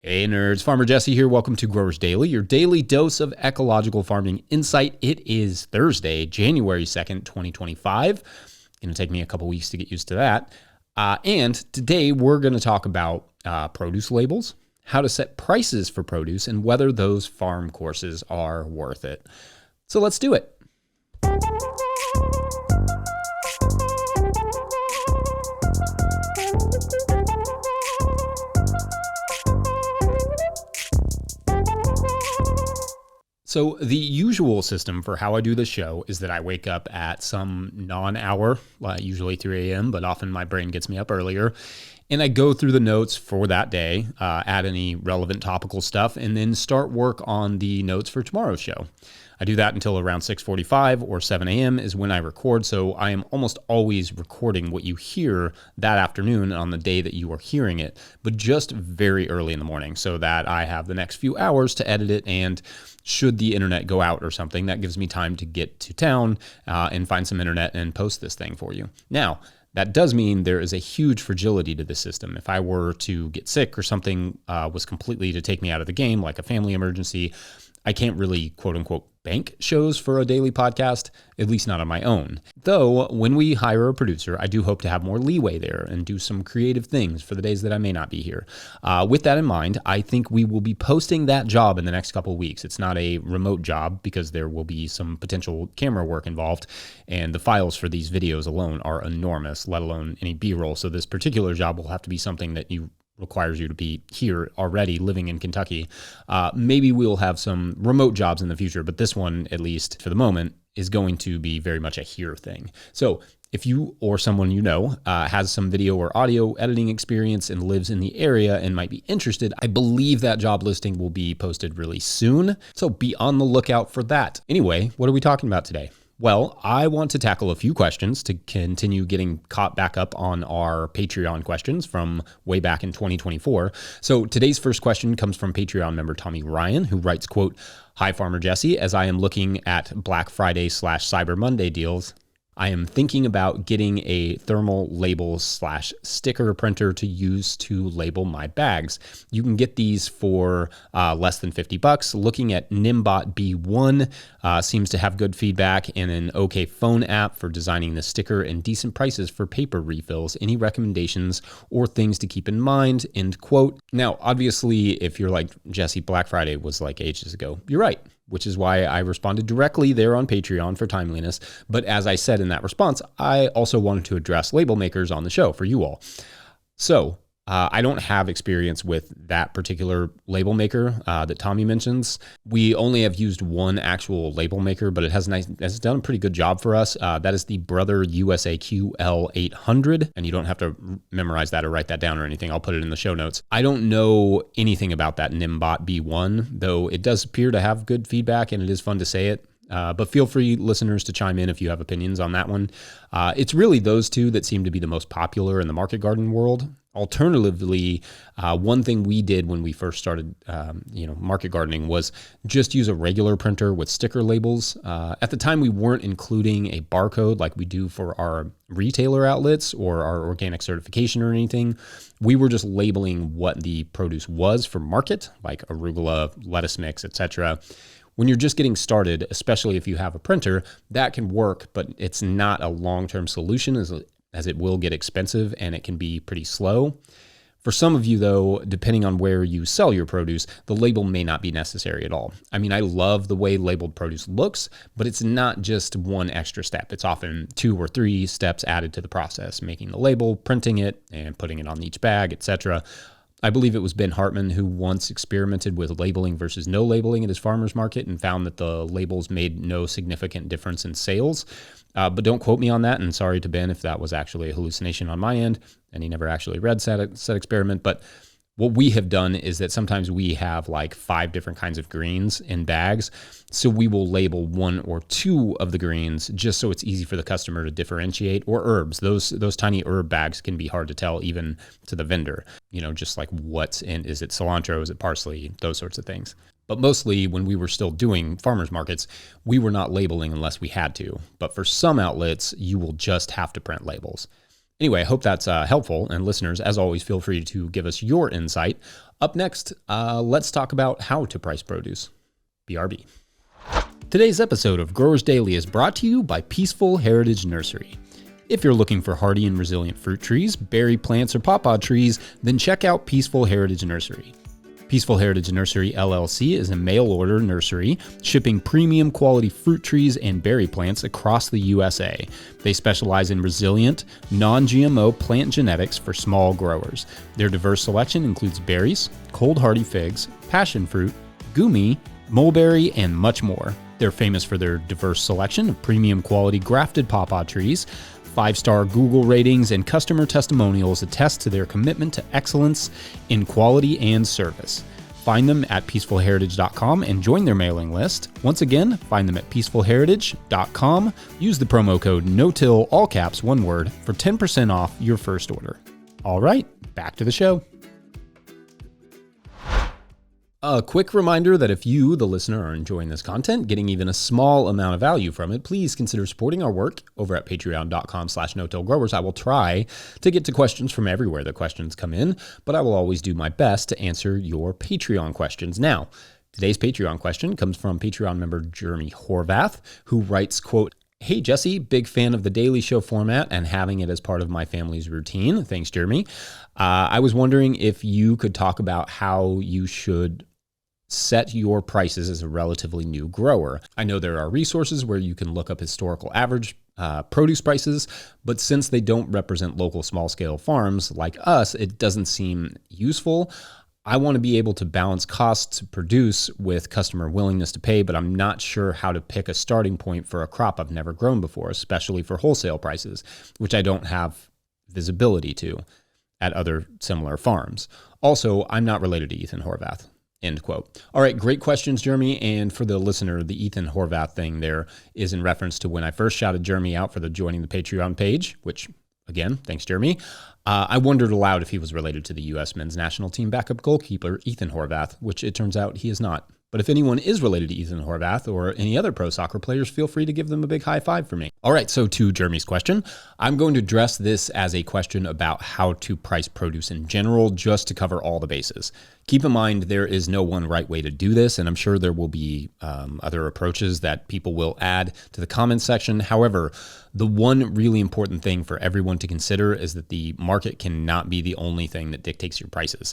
Hey nerds, Farmer Jesse here. Welcome to Growers Daily, your daily dose of ecological farming insight. It is Thursday, January 2nd, 2025. Going to take me a couple weeks to get used to that. And today we're going to talk about produce labels, how to set prices for produce, and whether those farm courses are worth it. So let's do it. So the usual system for how I do the show is that I wake up at some non-hour, usually 3 a.m., but often my brain gets me up earlier, and I go through the notes for that day, add any relevant topical stuff, and then start work on the notes for tomorrow's show. I do that until around 6:45 or 7 a.m. is when I record, so I am almost always recording what you hear that afternoon on the day that you are hearing it, but just very early in the morning so that I have the next few hours to edit it, and should the internet go out or something, that gives me time to get to town and find some internet and post this thing for you. Now, that does mean there is a huge fragility to this system. If I were to get sick or something was completely to take me out of the game, like a family emergency, I can't really, quote unquote, bank shows for a daily podcast, at least not on my own. Though, when we hire a producer, I do hope to have more leeway there and do some creative things for the days that I may not be here. With that in mind, I think we will be posting that job in the next couple of weeks. It's not a remote job because there will be some potential camera work involved, and the files for these videos alone are enormous, let alone any B-roll. So this particular job will have to be something that requires you to be here already living in Kentucky. Maybe we'll have some remote jobs in the future, but this one, at least for the moment, is going to be very much a here thing. So if you or someone you know has some video or audio editing experience and lives in the area and might be interested, I believe that job listing will be posted really soon. So be on the lookout for that. Anyway, what are we talking about today? Well, I want to tackle a few questions to continue getting caught back up on our Patreon questions from way back in 2024. So today's first question comes from Patreon member Tommy Ryan, who writes, quote, "Hi, Farmer Jesse. As I am looking at Black Friday/Cyber Monday deals, I am thinking about getting a thermal label/sticker printer to use to label my bags. You can get these for less than $50. Looking at Nimbot B1 seems to have good feedback and an okay phone app for designing the sticker and decent prices for paper refills. Any recommendations or things to keep in mind?" End quote. Now, obviously, if you're like, Jesse, Black Friday was like ages ago, you're right, which is why I responded directly there on Patreon for timeliness. But as I said in that response, I also wanted to address label makers on the show for you all. So I don't have experience with that particular label maker that Tommy mentions. We only have used one actual label maker, but it has done a pretty good job for us. That is the Brother USA QL800, and you don't have to memorize that or write that down or anything. I'll put it in the show notes. I don't know anything about that Nimbot B1, though it does appear to have good feedback, and it is fun to say it. But feel free, listeners, to chime in if you have opinions on that one. It's really those two that seem to be the most popular in the market garden world. Alternatively, one thing we did when we first started, market gardening was just use a regular printer with sticker labels. At the time, we weren't including a barcode like we do for our retailer outlets or our organic certification or anything. We were just labeling what the produce was for market, like arugula, lettuce mix, etc. When you're just getting started, especially if you have a printer, that can work, but it's not a long-term solution as it will get expensive and it can be pretty slow. For some of you, though, depending on where you sell your produce, the label may not be necessary at all. I mean, I love the way labeled produce looks, but it's not just one extra step. It's often 2 or 3 steps added to the process, making the label, printing it, and putting it on each bag, etc. I believe it was Ben Hartman who once experimented with labeling versus no labeling at his farmer's market and found that the labels made no significant difference in sales. But don't quote me on that, and sorry to Ben if that was actually a hallucination on my end, and he never actually read said experiment. But what we have done is that sometimes we have like 5 different kinds of greens in bags. So we will label 1 or 2 of the greens just so it's easy for the customer to differentiate, or herbs. Those tiny herb bags can be hard to tell even to the vendor, just like what's in, is it cilantro, is it parsley, those sorts of things. But mostly when we were still doing farmers markets, we were not labeling unless we had to. But for some outlets, you will just have to print labels. Anyway, I hope that's helpful. And listeners, as always, feel free to give us your insight. Up next, let's talk about how to price produce. BRB. Today's episode of Growers Daily is brought to you by Peaceful Heritage Nursery. If you're looking for hardy and resilient fruit trees, berry plants, or pawpaw trees, then check out Peaceful Heritage Nursery. Peaceful Heritage Nursery LLC is a mail-order nursery shipping premium quality fruit trees and berry plants across the USA. They specialize in resilient, non-GMO plant genetics for small growers. Their diverse selection includes berries, cold hardy figs, passion fruit, gumi, mulberry, and much more. They're famous for their diverse selection of premium quality grafted pawpaw trees. 5-star Google ratings and customer testimonials attest to their commitment to excellence in quality and service. Find them at peacefulheritage.com and join their mailing list. Once again, find them at peacefulheritage.com. Use the promo code NOTILL, all caps, one word, for 10% off your first order. All right, back to the show. A quick reminder that if you, the listener, are enjoying this content, getting even a small amount of value from it, please consider supporting our work over at patreon.com/notillgrowers. I will try to get to questions from everywhere the questions come in, but I will always do my best to answer your Patreon questions. Now, today's Patreon question comes from Patreon member Jeremy Horvath, who writes, quote, "Hey Jesse, big fan of the Daily Show format and having it as part of my family's routine." Thanks, Jeremy. I was wondering if you could talk about how you should set your prices as a relatively new grower. I know there are resources where you can look up historical average produce prices, but since they don't represent local small-scale farms like us, it doesn't seem useful. I want to be able to balance costs to produce with customer willingness to pay, but I'm not sure how to pick a starting point for a crop I've never grown before, especially for wholesale prices, which I don't have visibility to at other similar farms. Also, I'm not related to Ethan Horvath. End quote. All right, great questions, Jeremy. And for the listener, the Ethan Horvath thing there is in reference to when I first shouted Jeremy out for the joining the Patreon page, which, again, thanks, Jeremy. I wondered aloud if he was related to the U.S. men's national team backup goalkeeper, Ethan Horvath, which it turns out he is not. But if anyone is related to Ethan Horvath or any other pro soccer players, feel free to give them a big high five for me. All right, so to Jeremy's question, I'm going to address this as a question about how to price produce in general, just to cover all the bases. Keep in mind, there is no one right way to do this, and I'm sure there will be other approaches that people will add to the comments section. However, the one really important thing for everyone to consider is that the market cannot be the only thing that dictates your prices.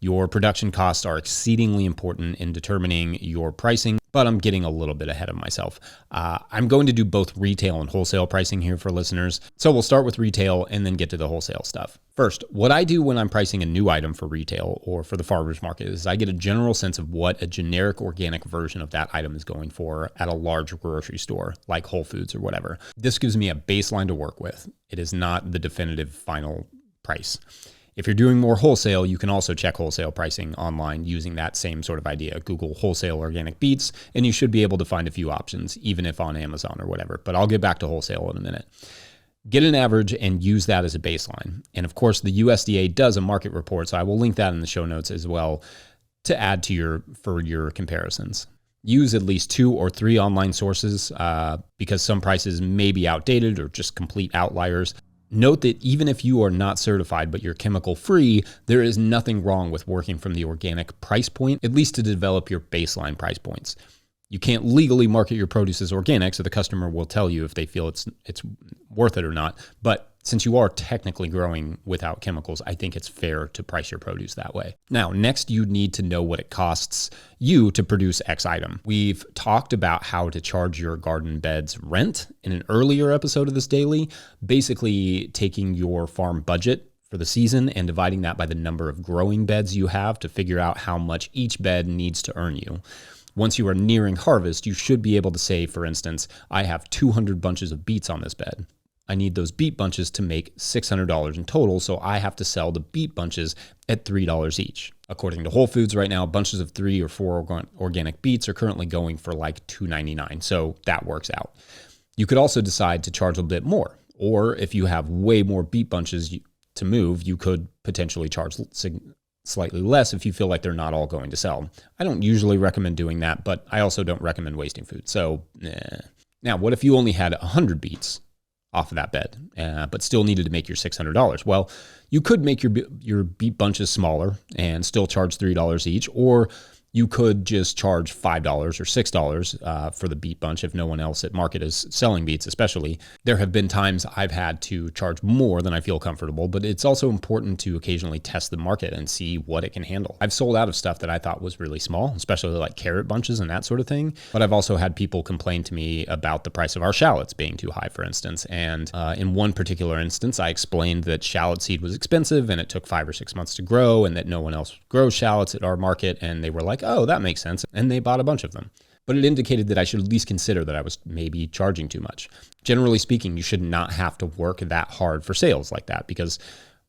Your production costs are exceedingly important in determining your pricing, but I'm getting a little bit ahead of myself. I'm going to do both retail and wholesale pricing here for listeners. So we'll start with retail and then get to the wholesale stuff. First, what I do when I'm pricing a new item for retail or for the farmer's market is I get a general sense of what a generic organic version of that item is going for at a large grocery store like Whole Foods or whatever. This gives me a baseline to work with. It is not the definitive final price. If you're doing more wholesale, you can also check wholesale pricing online using that same sort of idea. Google wholesale organic beets, and you should be able to find a few options, even if on Amazon or whatever. But I'll get back to wholesale in a minute. Get an average and use that as a baseline. And of course, the USDA does a market report, so I will link that in the show notes as well to add to for your comparisons. Use at least 2 or 3 online sources because some prices may be outdated or just complete outliers. Note that even if you are not certified but you're chemical free, there is nothing wrong with working from the organic price point, at least to develop your baseline price points. You can't legally market your produce as organic, so the customer will tell you if they feel it's worth it or not. But since you are technically growing without chemicals, I think it's fair to price your produce that way. Now, next you need to know what it costs you to produce X item. We've talked about how to charge your garden bed's rent in an earlier episode of this daily, basically taking your farm budget for the season and dividing that by the number of growing beds you have to figure out how much each bed needs to earn you. Once you are nearing harvest, you should be able to say, for instance, I have 200 bunches of beets on this bed. I need those beet bunches to make $600 in total, so I have to sell the beet bunches at $3 each. According to Whole Foods right now, bunches of 3 or 4 organic beets are currently going for like $2.99, so that works out. You could also decide to charge a bit more, or if you have way more beet bunches to move, you could potentially charge slightly less if you feel like they're not all going to sell. I don't usually recommend doing that, but I also don't recommend wasting food, so Now, what if you only had 100 beets? off of that bed, but still needed to make your $600. Well, you could make your beet bunches smaller and still charge $3 each, or you could just charge $5 or $6 for the beet bunch if no one else at market is selling beets, especially. There have been times I've had to charge more than I feel comfortable, but it's also important to occasionally test the market and see what it can handle. I've sold out of stuff that I thought was really small, especially like carrot bunches and that sort of thing. But I've also had people complain to me about the price of our shallots being too high, for instance. And in one particular instance, I explained that shallot seed was expensive and it took 5 or 6 months to grow and that no one else grows shallots at our market. And they were like, oh, that makes sense. And they bought a bunch of them. But it indicated that I should at least consider that I was maybe charging too much. Generally speaking, you should not have to work that hard for sales like that, because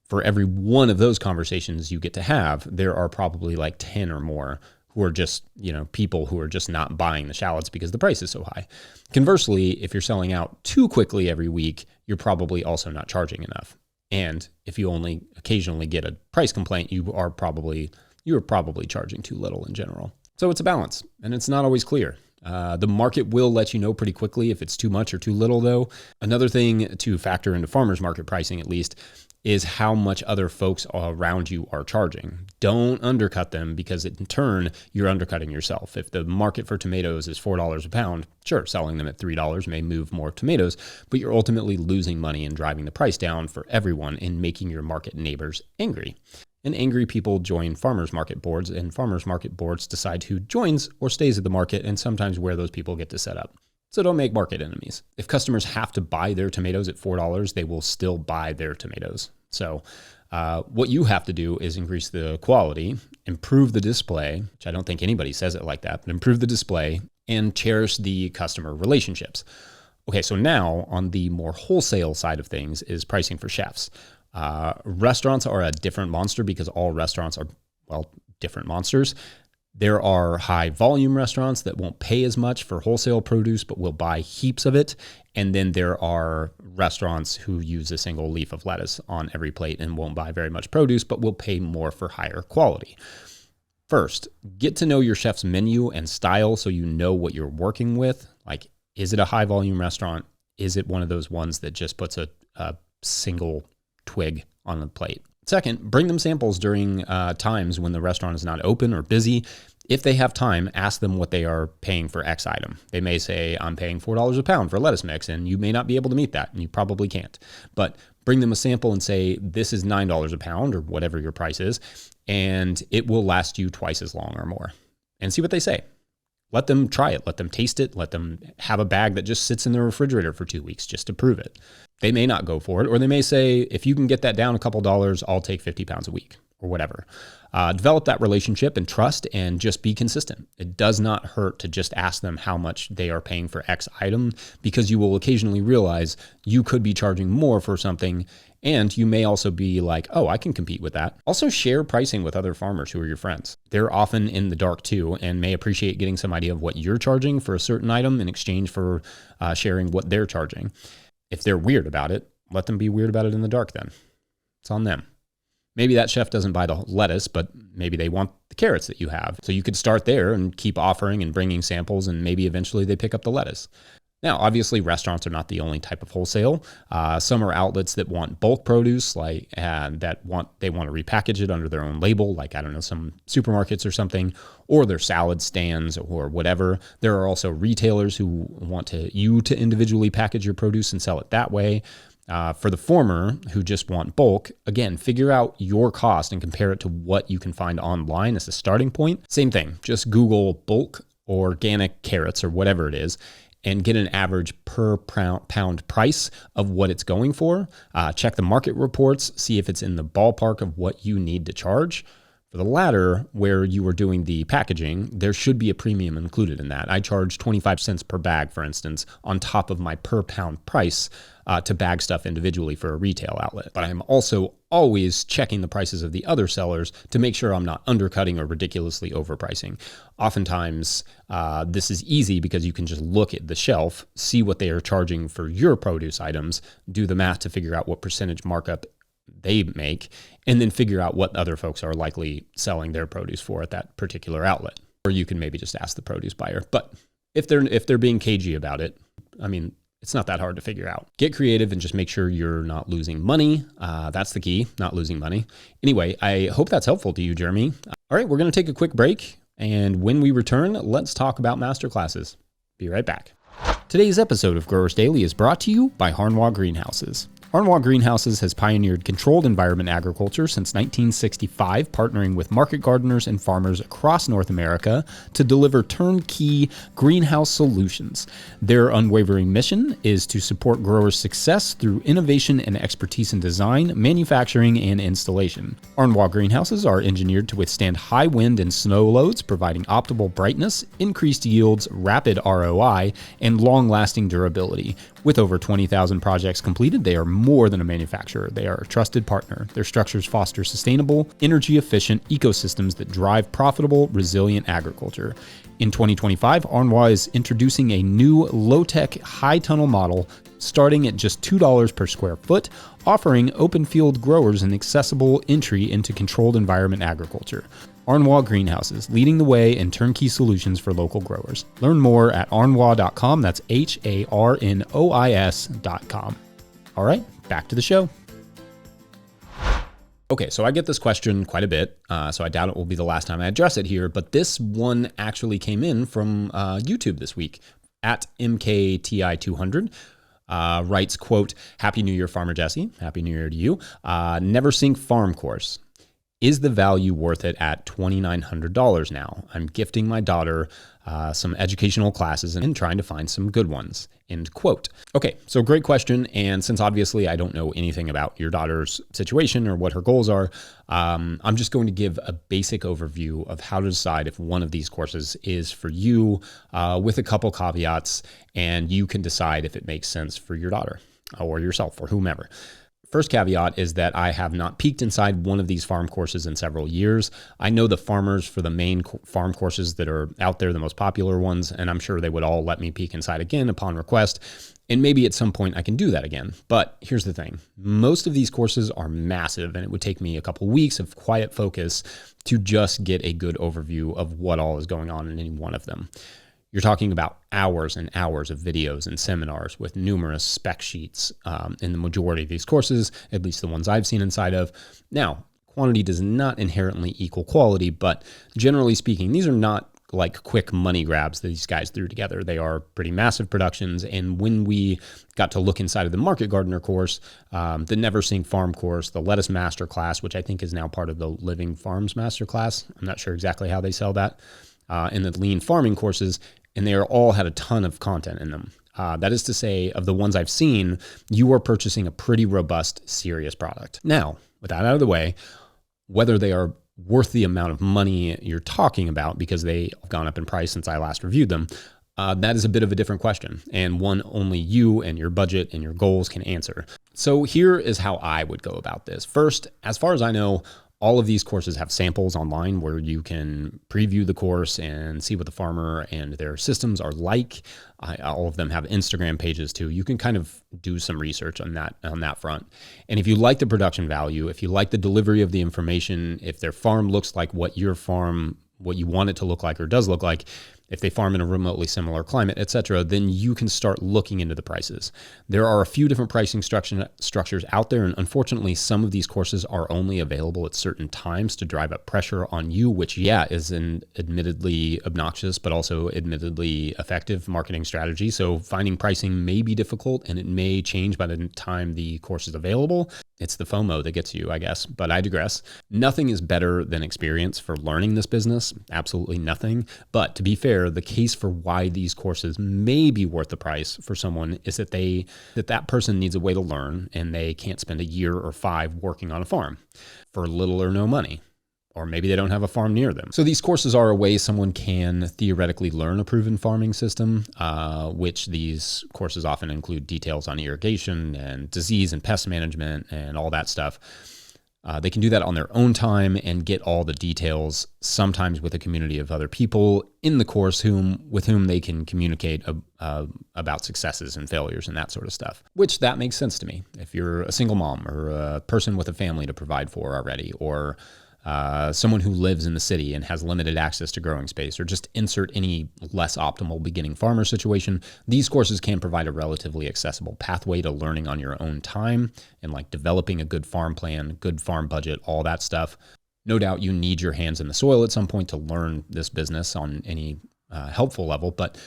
for every one of those conversations you get to have, there are probably like 10 or more who are just, people who are just not buying the shallots because the price is so high. Conversely, if you're selling out too quickly every week, you're probably also not charging enough. And if you only occasionally get a price complaint, you are probably charging too little in general. So it's a balance, and it's not always clear. The market will let you know pretty quickly if it's too much or too little, though. Another thing to factor into farmers market pricing, at least, is how much other folks around you are charging. Don't undercut them, because in turn, you're undercutting yourself. If the market for tomatoes is $4 a pound, sure, selling them at $3 may move more tomatoes, but you're ultimately losing money and driving the price down for everyone and making your market neighbors angry. And angry people join farmers market boards, and farmers market boards decide who joins or stays at the market, and sometimes where those people get to set up. So don't make market enemies. If customers have to buy their tomatoes at $4, they will still buy their tomatoes. So what you have to do is increase the quality, improve the display, which I don't think anybody says it like that, but improve the display and cherish the customer relationships. Okay, so now on the more wholesale side of things is pricing for chefs. Restaurants are a different monster because all restaurants are, different monsters. There are high volume restaurants that won't pay as much for wholesale produce, but will buy heaps of it. And then there are restaurants who use a single leaf of lettuce on every plate and won't buy very much produce, but will pay more for higher quality. First, get to know your chef's menu and style so you know what you're working with. Like, is it a high volume restaurant? Is it one of those ones that just puts a single twig on the plate? Second, bring them samples during times when the restaurant is not open or busy. If they have time, ask them what they are paying for X item. They may say, I'm paying $4 a pound for lettuce mix, and you may not be able to meet that, and you probably can't. But bring them a sample and say, this is $9 a pound, or whatever your price is, and it will last you twice as long or more. And see what they say. Let them try it. Let them taste it. Let them have a bag that just sits in the refrigerator for 2 weeks just to prove it. They may not go for it, or they may say, if you can get that down a couple dollars, I'll take 50 pounds a week or whatever. Develop that relationship and trust, and just be consistent. It does not hurt to just ask them how much they are paying for X item, because you will occasionally realize you could be charging more for something, and you may also be like, oh, I can compete with that. Also, share pricing with other farmers who are your friends. They're often in the dark too, and may appreciate getting some idea of what you're charging for a certain item in exchange for sharing what they're charging. If they're weird about it, let them be weird about it in the dark then. It's on them. Maybe that chef doesn't buy the lettuce, but maybe they want the carrots that you have. So you could start there and keep offering and bringing samples, and maybe eventually they pick up the lettuce. Now, obviously, restaurants are not the only type of wholesale. Some are outlets that want bulk produce, they want to repackage it under their own label, like, I don't know, some supermarkets or something, or their salad stands or whatever. There are also retailers who want you to individually package your produce and sell it that way. For the former, who just want bulk, again, figure out your cost and compare it to what you can find online as a starting point. Same thing, just Google bulk organic carrots or whatever it is, and get an average per pound price of what it's going for. Check the market reports, see if it's in the ballpark of what you need to charge. For the latter, where you are doing the packaging, there should be a premium included in that. I charge 25 cents per bag, for instance, on top of my per pound price to bag stuff individually for a retail outlet. But I'm also always checking the prices of the other sellers to make sure I'm not undercutting or ridiculously overpricing. Oftentimes, this is easy because you can just look at the shelf, see what they are charging for your produce items, do the math to figure out what percentage markup they make, and then figure out what other folks are likely selling their produce for at that particular outlet. Or you can maybe just ask the produce buyer. But if they're being cagey about it, I mean, It's not that hard to figure out. Get creative and just make sure you're not losing money. That's the key, not losing money. Anyway, I hope that's helpful to you, Jeremy. All right, we're going to take a quick break. And when we return, let's talk about masterclasses. Be right back. Today's episode of Growers Daily is brought to you by Harnwah Greenhouses. Harnwah Greenhouses has pioneered controlled environment agriculture since 1965, partnering with market gardeners and farmers across North America to deliver turnkey greenhouse solutions. Their unwavering mission is to support growers' success through innovation and expertise in design, manufacturing, and installation. Harnwah Greenhouses are engineered to withstand high wind and snow loads, providing optimal brightness, increased yields, rapid ROI, and long-lasting durability. With over 20,000 projects completed, they are more than a manufacturer. They are a trusted partner. Their structures foster sustainable, energy-efficient ecosystems that drive profitable, resilient agriculture. In 2025, Harnwah is introducing a new low-tech, high-tunnel model starting at just $2 per square foot, offering open field growers an accessible entry into controlled environment agriculture. Harnwah Greenhouses, leading the way in turnkey solutions for local growers. Learn more at harnwah.com. That's HARNOIS.com. All right, back to the show. Okay, so I get this question quite a bit, so I doubt it will be the last time I address it here, but this one actually came in from YouTube this week at MKTI200. Writes, quote, "Happy New Year, Farmer Jesse. Happy New Year to you. Never Sink Farm Course. Is the value worth it at $2,900 now? I'm gifting my daughter some educational classes and trying to find some good ones." End quote. Okay, so great question. And since obviously I don't know anything about your daughter's situation or what her goals are, I'm just going to give a basic overview of how to decide if one of these courses is for you with a couple caveats, and you can decide if it makes sense for your daughter or yourself or whomever. First caveat is that I have not peeked inside one of these farm courses in several years. I know the farmers for the main farm courses that are out there, the most popular ones, and I'm sure they would all let me peek inside again upon request. And maybe at some point I can do that again. But here's the thing. Most of these courses are massive, and it would take me a couple weeks of quiet focus to just get a good overview of what all is going on in any one of them. You're talking about hours and hours of videos and seminars with numerous spec sheets in the majority of these courses, at least the ones I've seen inside of. Now, quantity does not inherently equal quality, but generally speaking, these are not like quick money grabs that these guys threw together. They are pretty massive productions. And when we got to look inside of the Market Gardener course, the Never Sink Farm course, the Lettuce Masterclass, which I think is now part of the Living Farms Masterclass. I'm not sure exactly how they sell that. And the Lean Farming courses, and they all had a ton of content in them. That is to say, of the ones I've seen, you are purchasing a pretty robust, serious product. Now, with that out of the way, whether they are worth the amount of money you're talking about because they have gone up in price since I last reviewed them, that is a bit of a different question, and one only you and your budget and your goals can answer. So here is how I would go about this. First, as far as I know, all of these courses have samples online where you can preview the course and see what the farmer and their systems are like. All of them have Instagram pages too. You can kind of do some research on that front. And if you like the production value, if you like the delivery of the information, if their farm looks like what your farm, what you want it to look like or does look like, if they farm in a remotely similar climate, etc., then you can start looking into the prices. There are a few different pricing structures out there, and unfortunately, some of these courses are only available at certain times to drive up pressure on you, which, is an admittedly obnoxious, but also admittedly effective marketing strategy. So finding pricing may be difficult, and it may change by the time the course is available. It's the FOMO that gets you, I guess, but I digress. Nothing is better than experience for learning this business. Absolutely nothing. But to be fair, the case for why these courses may be worth the price for someone is that that person needs a way to learn, and they can't spend a year or 5 working on a farm for little or no money. Or maybe they don't have a farm near them. So these courses are a way someone can theoretically learn a proven farming system, which these courses often include details on irrigation and disease and pest management and all that stuff. They can do that on their own time and get all the details, sometimes with a community of other people in the course with whom they can communicate about successes and failures and that sort of stuff, which that makes sense to me. If you're a single mom or a person with a family to provide for already, or someone who lives in the city and has limited access to growing space, or just insert any less optimal beginning farmer situation, these courses can provide a relatively accessible pathway to learning on your own time and like developing a good farm plan, good farm budget, all that stuff. No doubt you need your hands in the soil at some point to learn this business on any helpful level, but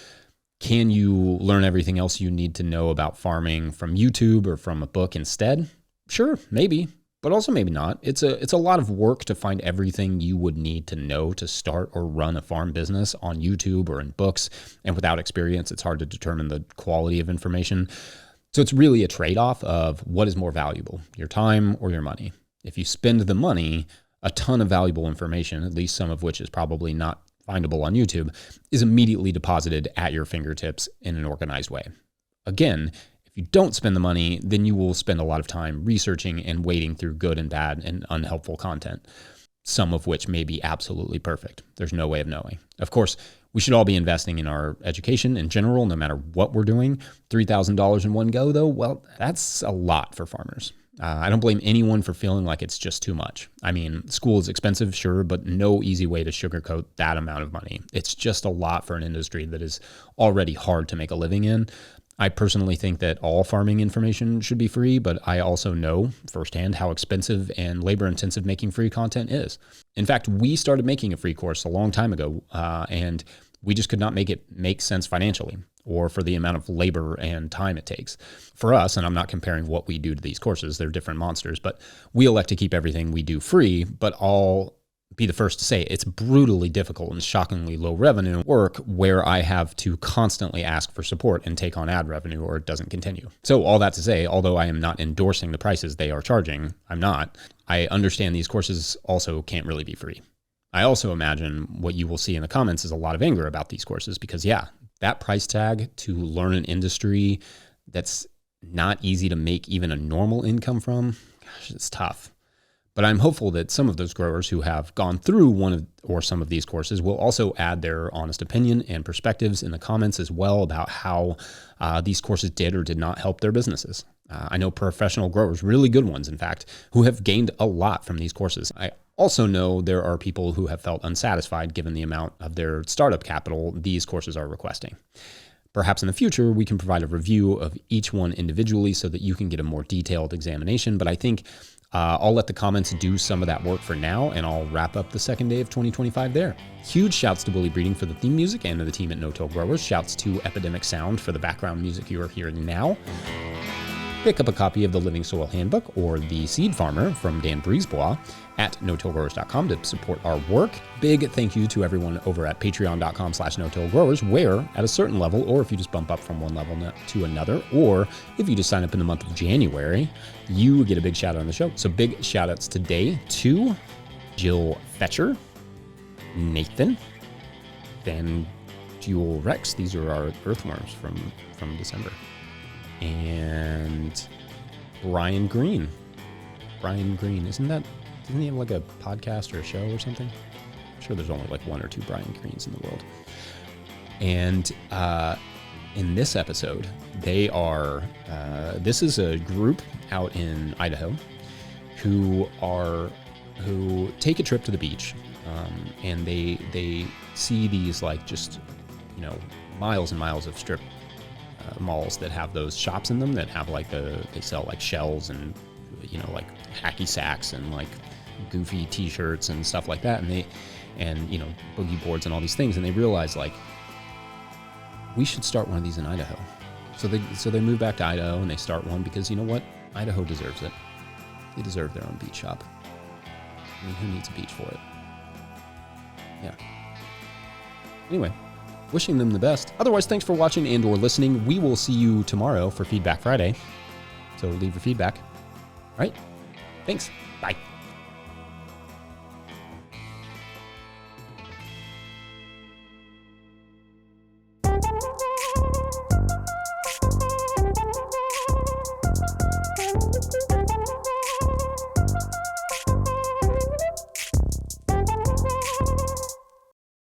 can you learn everything else you need to know about farming from YouTube or from a book instead? Sure, maybe, but also maybe not. It's a lot of work to find everything you would need to know to start or run a farm business on YouTube or in books, and without experience, it's hard to determine the quality of information. So it's really a trade-off of what is more valuable, your time or your money. If you spend the money, a ton of valuable information, at least some of which is probably not findable on YouTube, is immediately deposited at your fingertips in an organized way. Again, if you don't spend the money, then you will spend a lot of time researching and wading through good and bad and unhelpful content, some of which may be absolutely perfect. There's no way of knowing. Of course, we should all be investing in our education in general, no matter what we're doing. $3,000 in one go, though, well, that's a lot for farmers. I don't blame anyone for feeling like it's just too much. I mean, school is expensive, sure, but no easy way to sugarcoat that amount of money. It's just a lot for an industry that is already hard to make a living in. I personally think that all farming information should be free, but I also know firsthand how expensive and labor-intensive making free content is. In fact, we started making a free course a long time ago, and we just could not make it make sense financially or for the amount of labor and time it takes. For us, and I'm not comparing what we do to these courses, they're different monsters, but we elect to keep everything we do free, but I'll be the first to say it's brutally difficult and shockingly low revenue work where I have to constantly ask for support and take on ad revenue or it doesn't continue. So all that to say, although I am not endorsing the prices they are charging, I understand these courses also can't really be free. I also imagine what you will see in the comments is a lot of anger about these courses because, yeah, that price tag to learn an industry that's not easy to make even a normal income from, gosh, it's tough. But I'm hopeful that some of those growers who have gone through one of or some of these courses will also add their honest opinion and perspectives in the comments as well about how these courses did or did not help their businesses. I know professional growers, really good ones, in fact, who have gained a lot from these courses. I also know there are people who have felt unsatisfied given the amount of their startup capital these courses are requesting. Perhaps in the future, we can provide a review of each one individually so that you can get a more detailed examination. But I think I'll let the comments do some of that work for now, and I'll wrap up the second day of 2025 there. Huge shouts to Willie Breeding for the theme music and to the team at No-Till Growers. Shouts to Epidemic Sound for the background music you are hearing now. Pick up a copy of the Living Soil Handbook or The Seed Farmer from Dan Brisebois at notillgrowers.com to support our work. Big thank you to everyone over at patreon.com/notillgrowers, where at a certain level, or if you just bump up from one level to another, or if you just sign up in the month of January, you get a big shout out on the show. So big shout outs today to Jill Fetcher, Nathan, Van Jewel Rex. These are our earthworms from December. And Brian Green. Doesn't he have like a podcast or a show or something? I'm sure there's only like one or two Brian Greens in the world. And in this episode, they are, this is a group out in Idaho who take a trip to the beach, and they see these like just, miles and miles of strip malls that have those shops in them that have like they sell like shells and like hacky sacks and like goofy t-shirts and stuff like that, and boogie boards and all these things, and they realize like we should start one of these in Idaho. So they move back to Idaho and they start one because you know what, Idaho deserves it. They deserve their own beach shop. I mean, who needs a beach for it? Yeah. Anyway, wishing them the best. Otherwise, thanks for watching and or listening. We will see you tomorrow for Feedback Friday. So leave your feedback. All right? Thanks. Bye.